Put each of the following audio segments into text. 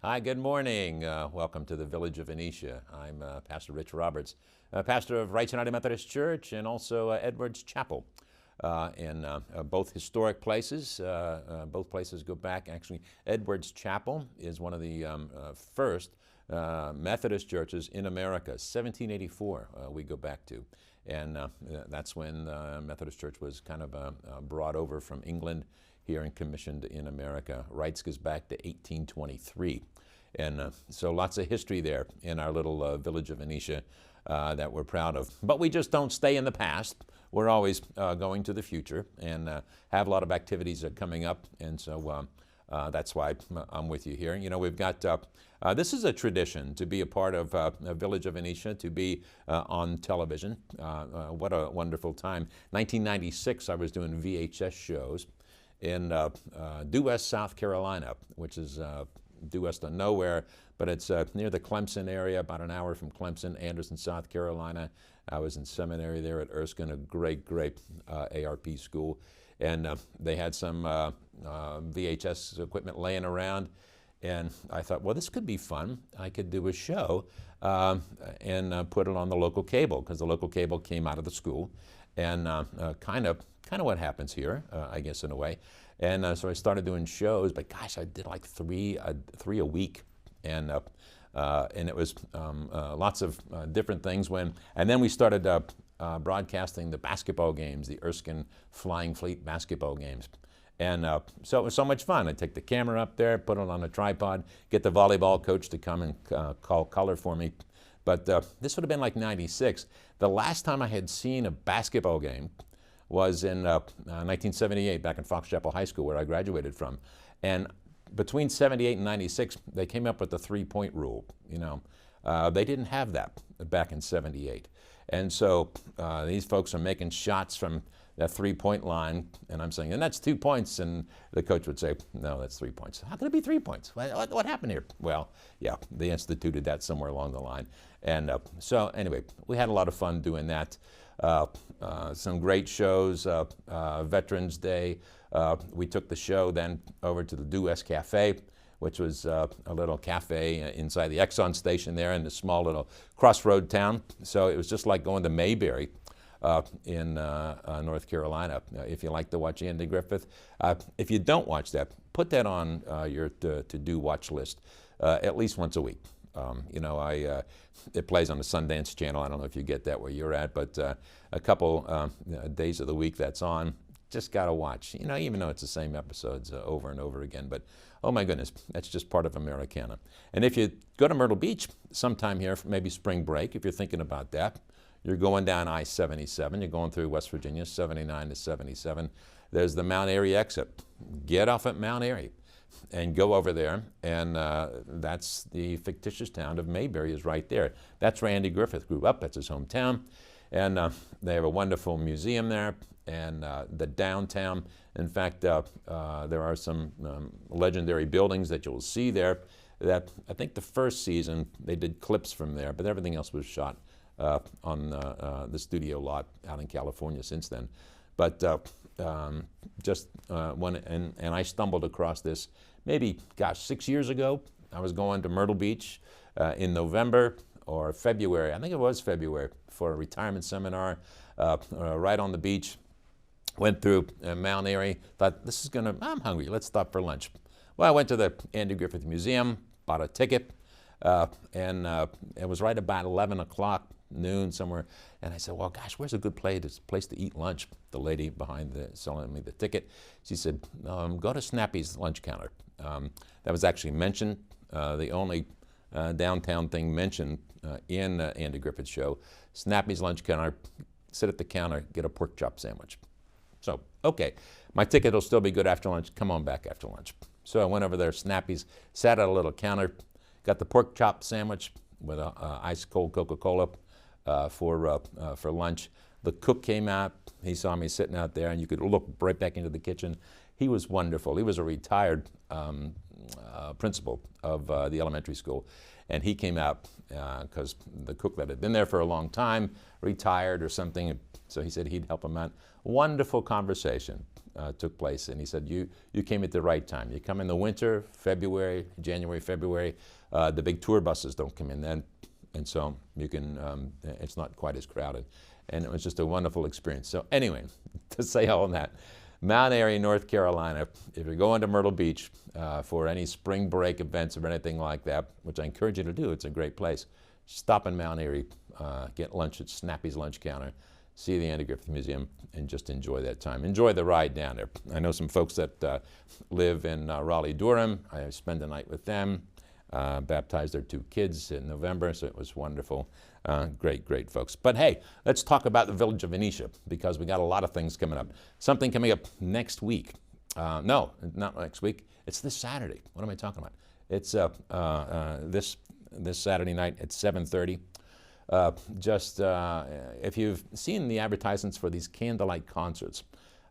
Hi, good morning. Welcome to the Village of Venetia. I'm Pastor Rich Roberts, pastor of Right United Methodist Church and also Edwards Chapel in both historic places. Both places go back. Actually, Edwards Chapel is one of the first Methodist churches in America. 1784 we go back to. And that's when the Methodist Church was kind of brought over from England here and commissioned in America. Rights goes back to 1823. And so lots of history there in our little village of Venetia that we're proud of. But we just don't stay in the past. We're always going to the future and have a lot of activities coming up. And so that's why I'm with you here. You know, we've got, this is a tradition to be a part of a Village of Venetia, to be on television. What a wonderful time. 1996, I was doing VHS shows in due west, South Carolina, which is due west of nowhere, but it's near the Clemson area, about an hour from Clemson, Anderson, South Carolina. I was in seminary there at Erskine, a great ARP school. And they had some VHS equipment laying around. And I thought, well, this could be fun. I could do a show and put it on the local cable, because the local cable came out of the school. And kind of what happens here, I guess, in a way. And so I started doing shows, but gosh, I did like three a week. And it was lots of different things. And then we started broadcasting the basketball games, the Erskine Flying Fleet basketball games. And so it was so much fun. I'd take the camera up there, put it on a tripod, get the volleyball coach to come and call color for me. But this would have been like 96. The last time I had seen a basketball game was in 1978, back in Fox Chapel High School, where I graduated from. And between 78 and 96, they came up with the three-point rule. You know, they didn't have that back in 78. And so these folks are making shots from that three-point line, and I'm saying, and that's 2 points, and the coach would say, no, that's 3 points. How could it be 3 points? What happened here? Well, yeah, they instituted that somewhere along the line. And so anyway, we had a lot of fun doing that. Some great shows, Veterans Day. We took the show then over to the Due West Cafe, which was a little cafe inside the Exxon station there in the small little crossroad town. So it was just like going to Mayberry in North Carolina. If you like to watch Andy Griffith. If you don't watch that, put that on your to-do watch list at least once a week. You know, it plays on the Sundance Channel. I don't know if you get that where you're at, but a couple days of the week that's on. Just got to watch, you know, even though it's the same episodes over and over again. But, oh my goodness, that's just part of Americana. And if you go to Myrtle Beach sometime here, maybe spring break, if you're thinking about that, you're going down I-77, you're going through West Virginia, 79 to 77. There's the Mount Airy exit. Get off at Mount Airy and go over there, and that's the fictitious town of Mayberry is right there. That's where Andy Griffith grew up. That's his hometown. And they have a wonderful museum there, and the downtown. In fact, there are some legendary buildings that you'll see there that I think the first season they did clips from there, but everything else was shot on the studio lot out in California since then. But just when, and I stumbled across this maybe, gosh, 6 years ago. I was going to Myrtle Beach in November or February, I think it was February, for a retirement seminar right on the beach. Went through Mount Airy, thought, this is gonna, I'm hungry, let's stop for lunch. Well, I went to the Andy Griffith Museum, bought a ticket, and it was right about 11 o'clock, noon somewhere, and I said, well, gosh, where's a good place to eat lunch? The lady behind selling me the ticket, she said, go to Snappy's lunch counter. That was actually mentioned, the only downtown thing mentioned in Andy Griffith's show. Snappy's lunch counter, sit at the counter, get a pork chop sandwich. So, okay, my ticket will still be good after lunch. Come on back after lunch. So I went over there, Snappy's, sat at a little counter, got the pork chop sandwich with a ice cold Coca-Cola for lunch. The cook came out. He saw me sitting out there, and you could look right back into the kitchen. He was wonderful. He was a retired principal of the elementary school, and he came out because the cook that had been there for a long time, retired or something, So he said he'd help him out. Wonderful conversation took place, and he said, you came at the right time. You come in the winter, January, February, the big tour buses don't come in then, and so you can, it's not quite as crowded. And it was just a wonderful experience. So anyway, to say all that, Mount Airy, North Carolina, if you're going to Myrtle Beach for any spring break events or anything like that, which I encourage you to do, it's a great place, stop in Mount Airy, get lunch at Snappy's Lunch Counter, see the Anti-Griffith Museum, and just enjoy that time. Enjoy the ride down there. I know some folks that live in Raleigh-Durham. I spent the night with them, baptized their 2 kids in November, so it was wonderful. Great folks. But hey, let's talk about the Village of Venetia, because we got a lot of things coming up. Something coming up next week. No, not next week. It's this Saturday. What am I talking about? It's this Saturday night at 7:30. If you've seen the advertisements for these candlelight concerts,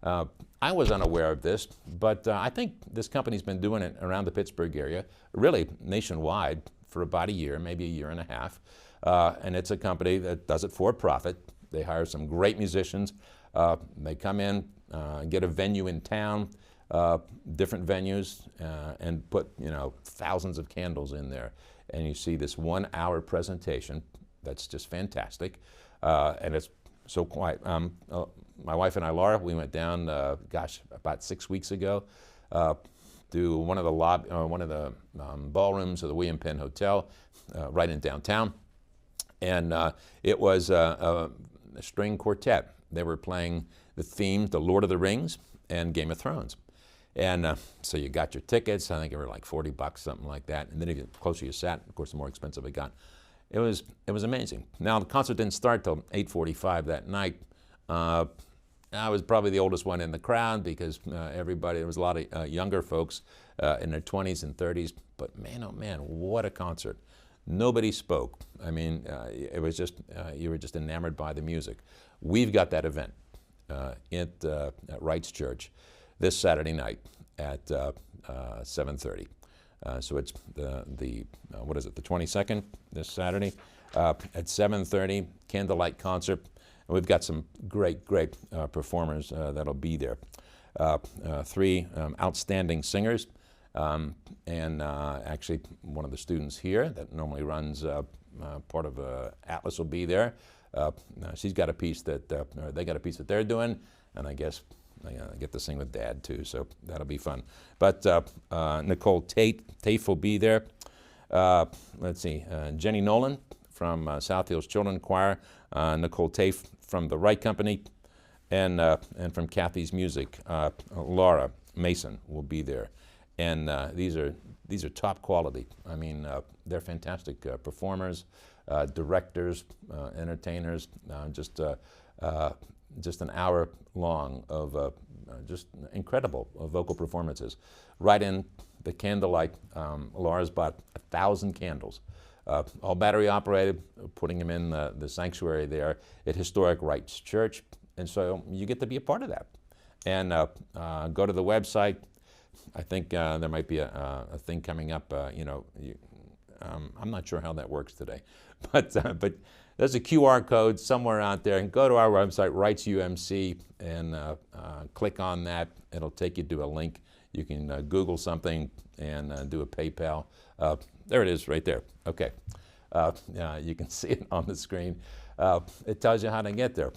I was unaware of this, but I think this company's been doing it around the Pittsburgh area, really nationwide, for about a year, maybe a year and a half. And it's a company that does it for profit. They hire some great musicians. They come in, get a venue in town, different venues, and put thousands of candles in there. And you see this 1-hour presentation that's just fantastic. And it's so quiet. My wife and I, Laura, we went down, about 6 weeks ago, to one of the ballrooms of the William Penn Hotel, right in downtown. And it was a string quartet. They were playing the theme, The Lord of the Rings and Game of Thrones. And so you got your tickets. I think they were like $40, something like that. And then the closer you sat, of course, the more expensive it got. It was amazing. Now, the concert didn't start till 8:45 that night. I was probably the oldest one in the crowd because there was a lot of younger folks in their 20s and 30s. But man, oh man, what a concert. Nobody spoke. I mean, it was just, you were just enamored by the music. We've got that event at Wright's Church this Saturday night at 7:30. So it's the 22nd, this Saturday, at 7:30, candlelight concert. And we've got some great performers that'll be there. 3 outstanding singers. And actually, one of the students here that normally runs part of Atlas will be there. She's got a piece that they got a piece that they're doing, and I guess I get to sing with Dad too, so that'll be fun. But Nicole Tafe will be there. Let's see, Jenny Nolan from South Hills Children's Choir, Nicole Tafe from the Wright Company, and from Kathy's Music, Laura Mason will be there. And these are top quality. I mean, they're fantastic performers, directors, entertainers. Just an hour long of just incredible vocal performances. Right in the candlelight, Laura's bought 1,000 candles, all battery operated, putting them in the sanctuary there at historic Wright's Church. And so you get to be a part of that. And go to the website. I think there might be a thing coming up. I'm not sure how that works today, but there's a QR code somewhere out there. And go to our website, Wright's UMC, and click on that. It'll take you to a link. You can Google something and do a PayPal. There it is, right there. Okay, you can see it on the screen. It tells you how to get there,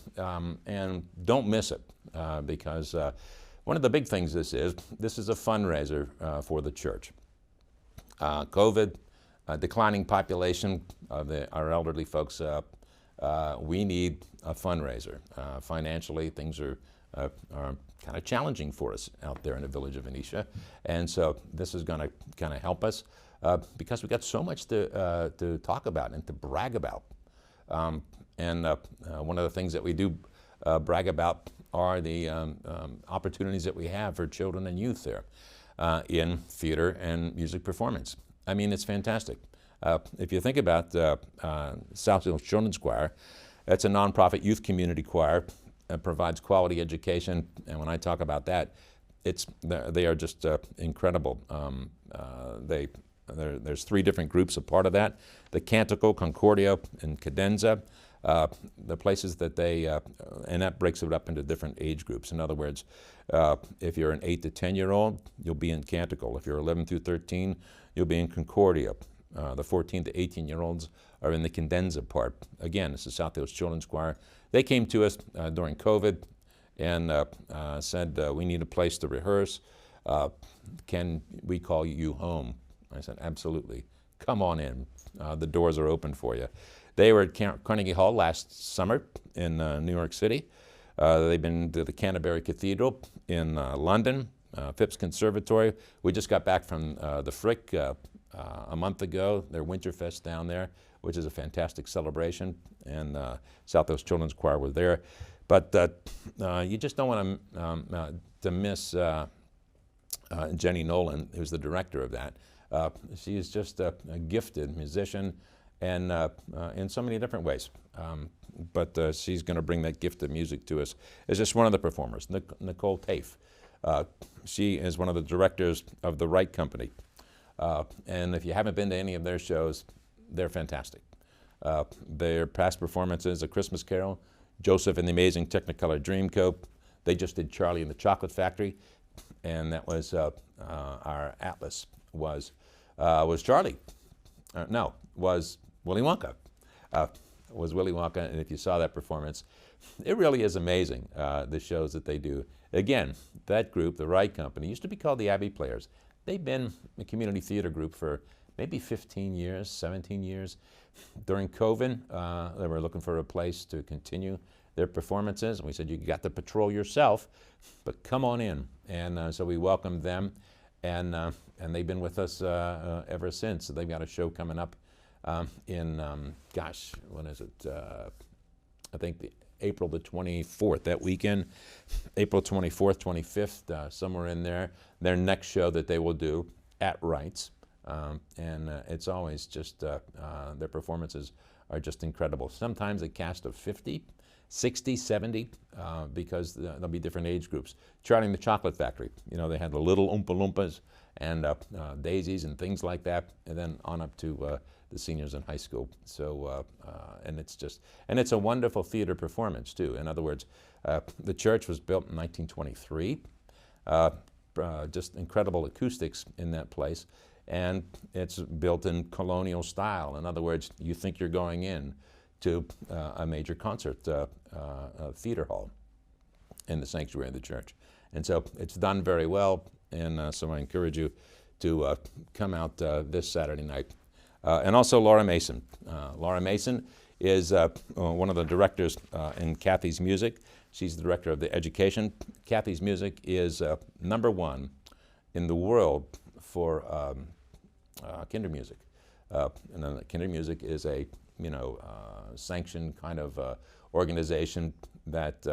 and don't miss it because. One of the big things this is a fundraiser for the church. COVID, declining population of our elderly folks, we need a fundraiser. Financially, things are kind of challenging for us out there in the Village of Venetia. And so this is going to kind of help us because we've got so much to talk about and to brag about. One of the things that we do brag about are the opportunities that we have for children and youth there in theater and music performance. I mean, it's fantastic. If you think about South Hills Children's Choir, that's a nonprofit youth community choir that provides quality education. And when I talk about that, they are just incredible. There's 3 different groups a part of that: the Canticle, Concordia, and Cadenza. the places that they, and that breaks it up into different age groups. In other words, if you're an 8 to 10-year-old, you'll be in Canticle. If you're 11 through 13, you'll be in Concordia. The 14 to 18-year-olds are in the Cadenza part. Again, this is South Hills Children's Choir. They came to us during COVID and said, we need a place to rehearse. Can we call you home? I said, absolutely. Come on in. The doors are open for you. They were at Carnegie Hall last summer in New York City. They've been to the Canterbury Cathedral in London, Phipps Conservatory. We just got back from the Frick a month ago, their Winterfest down there, which is a fantastic celebration, and South Hills Children's Choir was there. But you just don't want to miss Jenny Nolan, who's the director of that. She is just a gifted musician, and in so many different ways. But she's going to bring that gift of music to us as just one of the performers, Nicole Tafe. She is one of the directors of the Wright Company. And if you haven't been to any of their shows, they're fantastic. Their past performances, A Christmas Carol, Joseph and the Amazing Technicolor Dreamcoat. They just did Charlie and the Chocolate Factory, and that was our Atlas was Charlie. No, was Willy Wonka. Was Willy Wonka, and if you saw that performance, it really is amazing, the shows that they do. Again, that group, the Wright Company, used to be called the Abbey Players. They've been a community theater group for maybe 15 years, 17 years. During COVID, they were looking for a place to continue their performances, and we said, you got to patrol yourself, but come on in. And so we welcomed them, and they've been with us ever since. So they've got a show coming up in, gosh, when is it? I think April the 24th, that weekend, April 24th, 25th, somewhere in there. Their next show that they will do at Wright's. And it's always just, their performances are just incredible. Sometimes a cast of 50, 60, 70, because there'll be different age groups. Charlie and the Chocolate Factory, you know, they had the little Oompa Loompas and daisies and things like that, and then on up to the seniors in high school. So, and it's a wonderful theater performance too. In other words, the church was built in 1923, just incredible acoustics in that place, and it's built in colonial style. In other words, you think you're going in to a major concert theater hall in the sanctuary of the church. And so it's done very well, and so I encourage you to come out this Saturday night. And also Laura Mason. Laura Mason is one of the directors in Kathy's Music. She's the director of the education. Kathy's Music is #1 in the world for kinder music. And kinder music is a sanctioned kind of organization that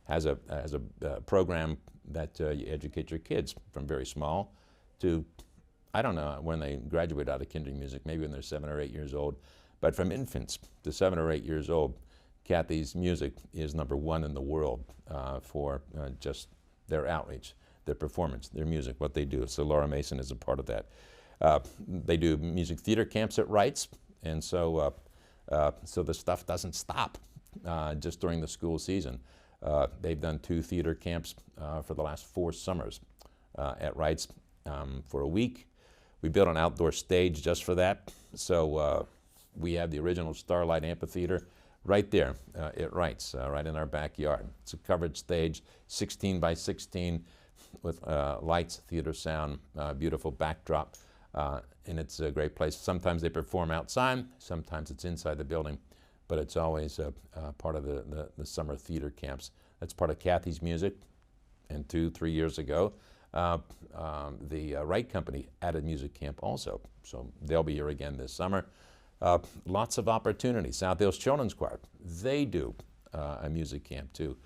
has a program that you educate your kids from very small to, I don't know when they graduate out of kinder music, maybe when they're 7 or 8 years old, but from infants to 7 or 8 years old, Kathy's Music is #1 in the world for just their outreach, their performance, their music, what they do. So Laura Mason is a part of that. They do music theater camps at Wright's, and so the stuff doesn't stop just during the school season. They've done 2 theater camps for the last 4 summers at Wright's for a week. We built an outdoor stage just for that. So we have the original Starlight Amphitheater right there at Wright's, right in our backyard. It's a covered stage, 16 by 16 with lights, theater sound, beautiful backdrop. And it's a great place. Sometimes they perform outside, sometimes it's inside the building, but it's always part of the summer theater camps. That's part of Kathy's Music. And 2-3 years ago, the Wright Company added music camp also. So they'll be here again this summer. Lots of opportunities. South Hills Children's Choir, they do a music camp too.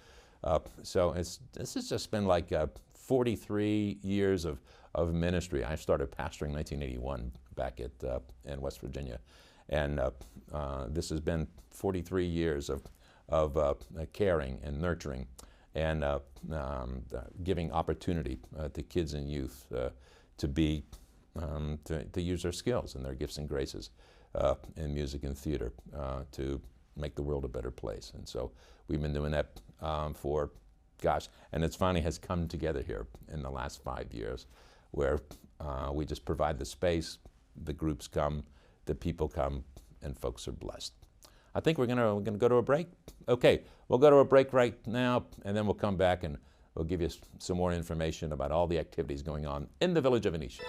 So this has just been like 43 years of ministry. I started pastoring in 1981 back in West Virginia. And this has been 43 years of caring and nurturing and giving opportunity to kids and youth to use their skills and their gifts and graces in music and theater to make the world a better place. And so we've been doing that for, gosh, and it's finally has come together here in the last 5 years, where we just provide the space, the groups come, the people come, and folks are blessed. I think we're gonna go to a break. Okay, we'll go to a break right now, and then we'll come back and we'll give you some more information about all the activities going on in the village of Venetia.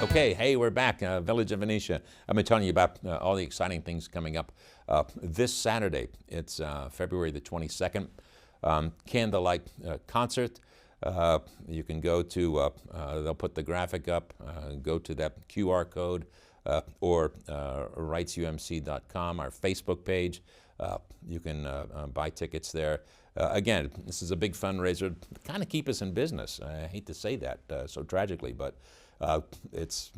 Okay, hey, we're back, Village of Venetia. I've been telling you about all the exciting things coming up this Saturday. It's February the 22nd, candlelight concert. You can go to, they'll put the graphic up, go to that QR code, or rightsumc.com, our Facebook page. You can buy tickets there. Again, this is a big fundraiser to kind of keep us in business. I hate to say that so tragically, but it's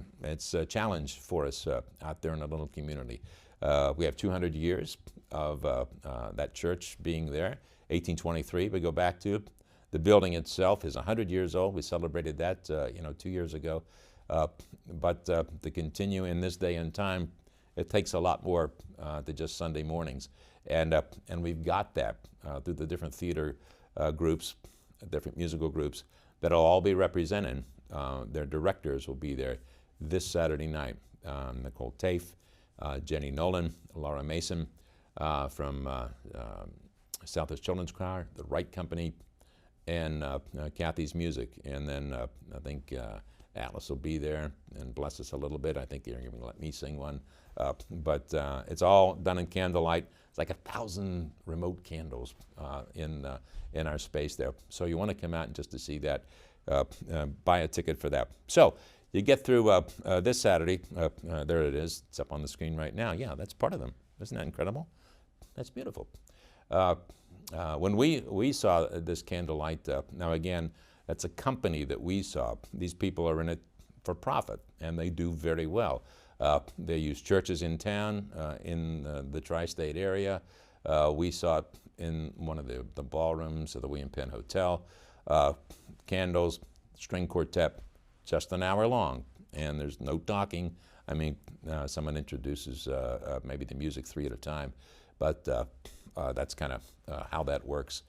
a challenge for us out there in a little community. We have 200 years of that church being there. 1823 we go back to. The building itself is 100 years old. We celebrated that 2 years ago. But to continue in this day and time, it takes a lot more than just Sunday mornings. And we've got that through the different theater groups, different musical groups that'll all be represented. Their directors will be there this Saturday night. Nicole Tafe, Jenny Nolan, Laura Mason from Southwest Children's Choir, the Wright Company, and Kathy's Music. And then I think Atlas will be there and bless us a little bit. I think they're going to let me sing one. But it's all done in candlelight. It's like 1,000 remote candles in our space there. So you want to come out and just to see that. Buy a ticket for that. So you get through this Saturday. There it is. It's up on the screen right now. Yeah, that's part of them. Isn't that incredible? That's beautiful. When we saw this candlelight, now again, that's a company that we saw. These people are in it for profit, and they do very well. They use churches in town, in the tri-state area. We saw it in one of the ballrooms of the William Penn Hotel. Candles, string quartet, just an hour long, and there's no talking. I mean, someone introduces maybe the music 3 at a time, but that's kind of how that works,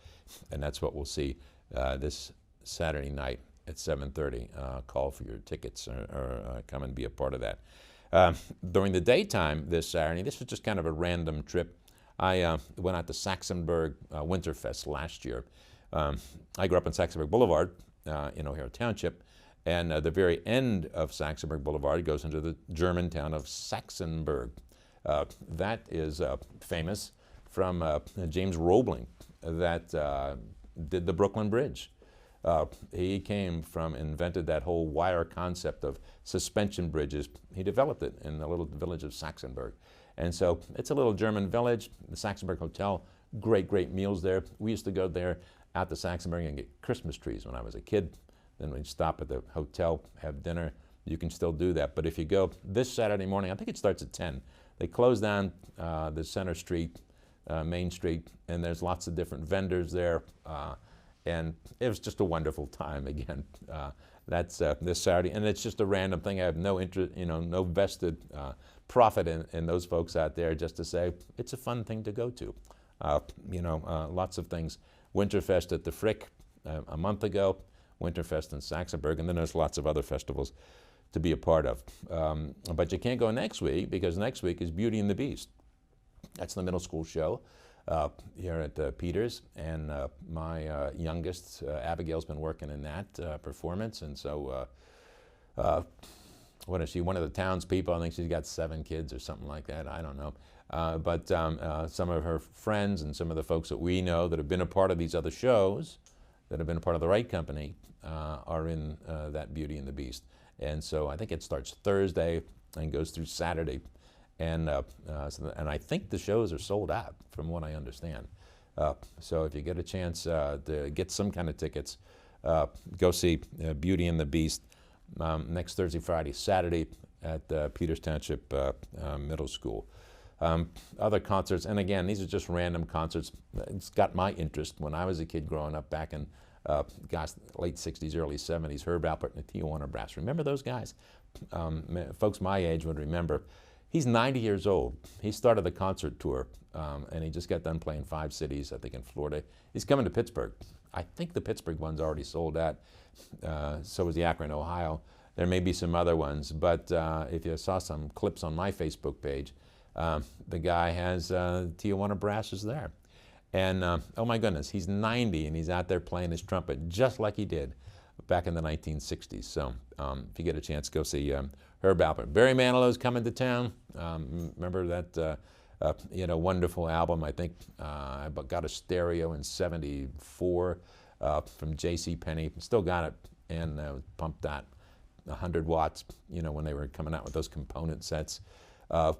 and that's what we'll see this Saturday night at 7:30. Call for your tickets or come and be a part of that. During the daytime this Saturday, this was just kind of a random trip. I went out to Saxonburg Winterfest last year. I grew up on Saxonburg Boulevard in O'Hare Township, and the very end of Saxonburg Boulevard goes into the German town of Saxonburg. That is famous from James Roebling that did the Brooklyn Bridge. He invented that whole wire concept of suspension bridges. He developed it in the little village of Saxonburg. And so it's a little German village, the Saxonburg Hotel, great meals there. We used to go there out to Saxonburg and get Christmas trees when I was a kid. Then we'd stop at the hotel, have dinner. You can still do that. But if you go this Saturday morning, I think it starts at 10. They close down the center street, Main Street, and there's lots of different vendors there. And it was just a wonderful time again. That's this Saturday, and it's just a random thing. I have no interest, no vested profit in those folks out there. Just to say, it's a fun thing to go to. Lots of things. Winterfest at the Frick a month ago, Winterfest in Saxonburg, and then there's lots of other festivals to be a part of. But you can't go next week because next week is Beauty and the Beast. That's the middle school show here at Peters, and my youngest, Abigail's been working in that performance, and so what is she, one of the townspeople? I think she's got 7 kids or something like that. I don't know. But some of her friends and some of the folks that we know that have been a part of these other shows, that have been a part of the Right Company, are in that Beauty and the Beast. And so I think it starts Thursday and goes through Saturday. And I think the shows are sold out, from what I understand. So if you get a chance to get some kind of tickets, go see Beauty and the Beast next Thursday, Friday, Saturday at Peters Township Middle School. Other concerts, and again, these are just random concerts. It's got my interest when I was a kid growing up back in, late 60s, early 70s, Herb Alpert and the Tijuana Brass. Remember those guys? Folks my age would remember. He's 90 years old. He started the concert tour, and he just got done playing 5 cities, I think, in Florida. He's coming to Pittsburgh. I think the Pittsburgh one's already sold out. So is the Akron, Ohio. There may be some other ones, but if you saw some clips on my Facebook page, the guy has Tijuana Brasses there. And oh my goodness, he's 90 and he's out there playing his trumpet just like he did back in the 1960s. So if you get a chance, go see Herb Alpert. Barry Manilow's coming to town. Remember that wonderful album? I think I got a stereo in '74 from J.C. Penney. Still got it, and pumped that 100 watts. When they were coming out with those component sets. I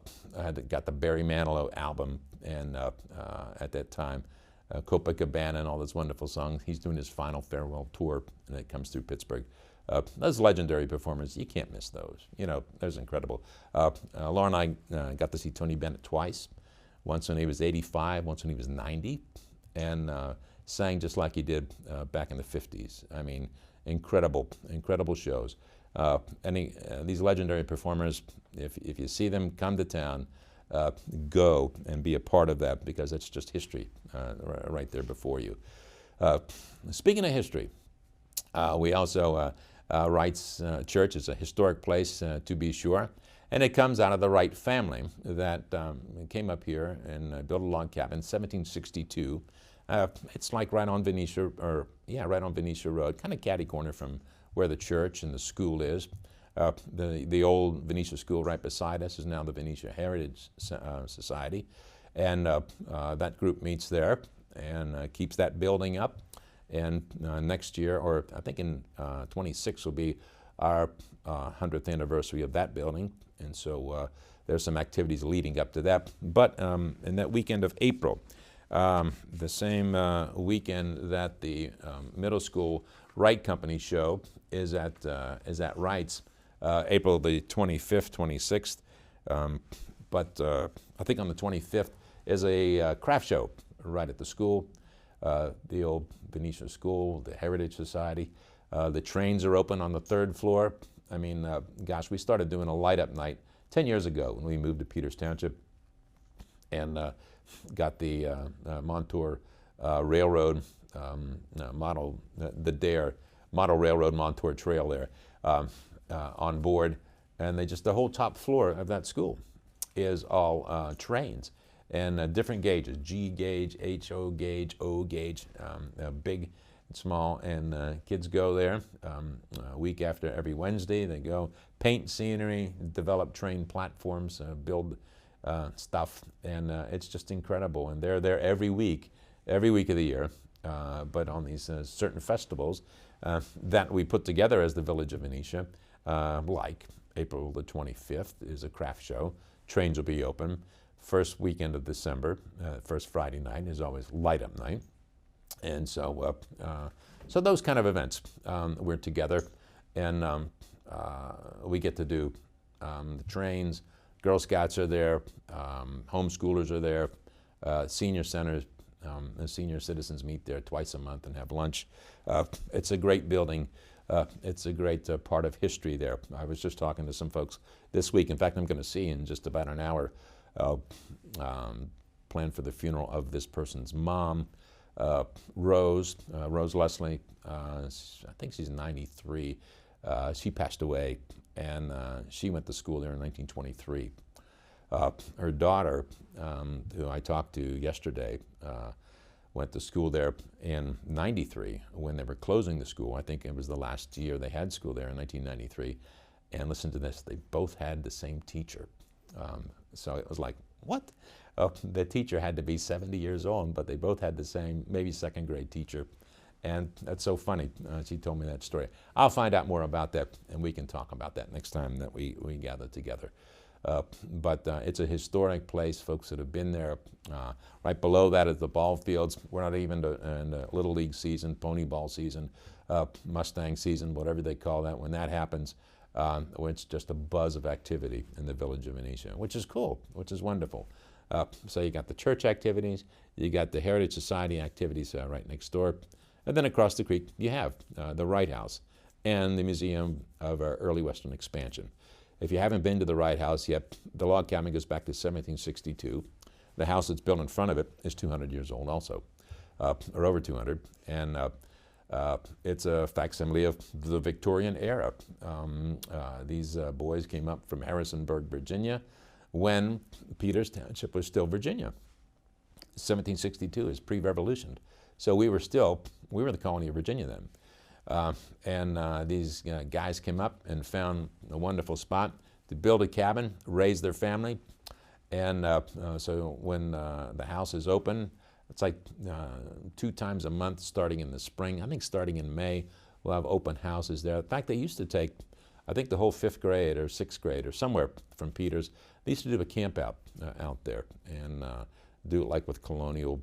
got the Barry Manilow album, and at that time, Copacabana and all those wonderful songs. He's doing his final farewell tour, and it comes through Pittsburgh. Those legendary performers, you can't miss those. Those are incredible. Laura and I got to see Tony Bennett twice. Once when he was 85, once when he was 90, and sang just like he did back in the 50s. I mean, incredible shows. These legendary performers, if you see them come to town, go and be a part of that, because it's just history right there before you. Speaking of history, we also, Wright's Church is a historic place to be sure, and it comes out of the Wright family that came up here and built a log cabin in 1762. It's like right on Venetia, right on Venetia Road, kind of catty corner from where the church and the school is. The old Venetia School right beside us is now the Venetia Heritage Society, and that group meets there and keeps that building up. And next year, or I think in 26, will be our 100th anniversary of that building, and so there's some activities leading up to that. But in that weekend of April, the same weekend that the middle school Wright Company show is at Wright's, April the 25th, 26th. But I think on the 25th is a craft show right at the school, the old Venetia School, the Heritage Society. The trains are open on the 3rd floor. I mean, gosh, we started doing a light-up night 10 years ago when we moved to Peters Township, and got the Montour Railroad model, the DARE Model Railroad Montour Trail there on board, and the whole top floor of that school is all trains, and different gauges, G gauge, HO gauge, O gauge, big and small, and kids go there a week after every Wednesday. They go paint scenery, develop train platforms, build stuff, and it's just incredible. And they're there every week of the year, but on these certain festivals that we put together as the Village of Venetia, like April the 25th is a craft show. Trains will be open. First weekend of December, first Friday night is always light-up night. And so so those kind of events, we're together, and we get to do the trains. Girl Scouts are there, homeschoolers are there, senior centers, the senior citizens meet there twice a month and have lunch. It's a great building. It's a great part of history there. I was just talking to some folks this week. In fact, I'm going to see in just about an hour, plan for the funeral of this person's mom, Rose Leslie. I think she's 93. She passed away, and she went to school there in 1923. Her daughter, who I talked to yesterday, went to school there in 93 when they were closing the school. I think it was the last year they had school there in 1993. And listen to this, they both had the same teacher. So it was like, what? The teacher had to be 70 years old, but they both had the same, maybe second grade teacher. And that's so funny. She told me that story. I'll find out more about that, and we can talk about that next time that we gather together. But it's a historic place, folks that have been there. Right below that is the ball fields. We're not even in the Little League season, pony ball season, Mustang season, whatever they call that. When that happens, it's just a buzz of activity in the village of Venetia, which is cool, which is wonderful. So you got the church activities, you got the Heritage Society activities right next door, and then across the creek you have the Wright House and the Museum of Early Western Expansion. If you haven't been to the Wright House yet, the log cabin goes back to 1762. The house that's built in front of it is 200 years old also, or over 200, and it's a facsimile of the Victorian era. These boys came up from Harrisonburg, Virginia, when Peters Township was still Virginia. 1762 is pre-revolution. So we were the colony of Virginia then. And these guys came up and found a wonderful spot to build a cabin, raise their family. And so when the house is open, it's like 2 times a month starting in the spring. I think starting in May, we'll have open houses there. In fact, they used to take, I think the whole 5th grade or 6th grade or somewhere from Peters, they used to do a camp out there and do it like with colonial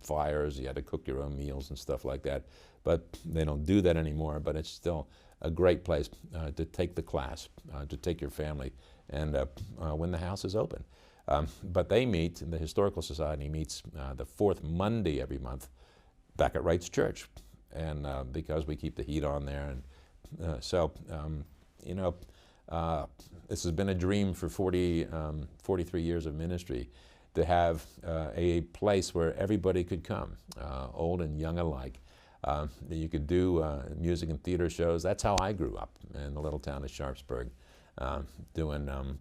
fires. You had to cook your own meals and stuff like that. But they don't do that anymore, but it's still a great place to take the class, to take your family, and when the house is open. But they meet, the Historical Society meets the 4th Monday every month back at Wright's Church. And because we keep the heat on there. And you know, this has been a dream for 43 years of ministry, to have a place where everybody could come, old and young alike. You could do music and theater shows. That's how I grew up in the little town of Sharpsburg, doing,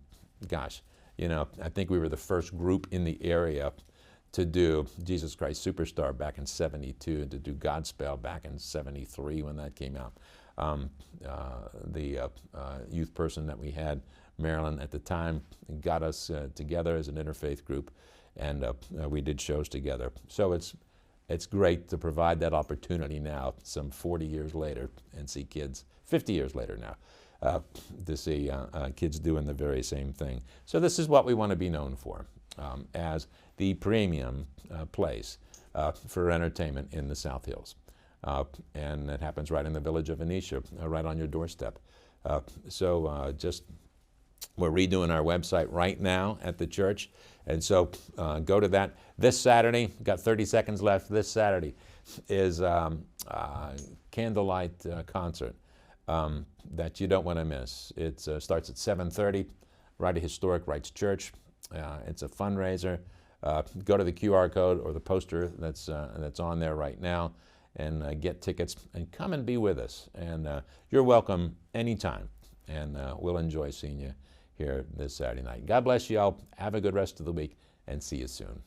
gosh, you know, I think we were the first group in the area to do Jesus Christ Superstar back in '72, to do Godspell back in '73 when that came out. The youth person that we had, Marilyn, at the time, got us together as an interfaith group, and we did shows together. So it's great to provide that opportunity now, some 40 years later, and see kids, 50 years later now, to see kids doing the very same thing. So this is what we want to be known for, as the premium place for entertainment in the South Hills. And it happens right in the village of Venetia, right on your doorstep. Just we're redoing our website right now at the church, and so go to that. This Saturday, got 30 seconds left, this Saturday is candlelight concert that you don't want to miss. It starts at 7:30, right at Historic Wright's Church. It's a fundraiser. Go to the QR code or the poster that's on there right now, and get tickets, and come and be with us. And you're welcome anytime, and we'll enjoy seeing you here this Saturday night. God bless you all. Have a good rest of the week, and see you soon.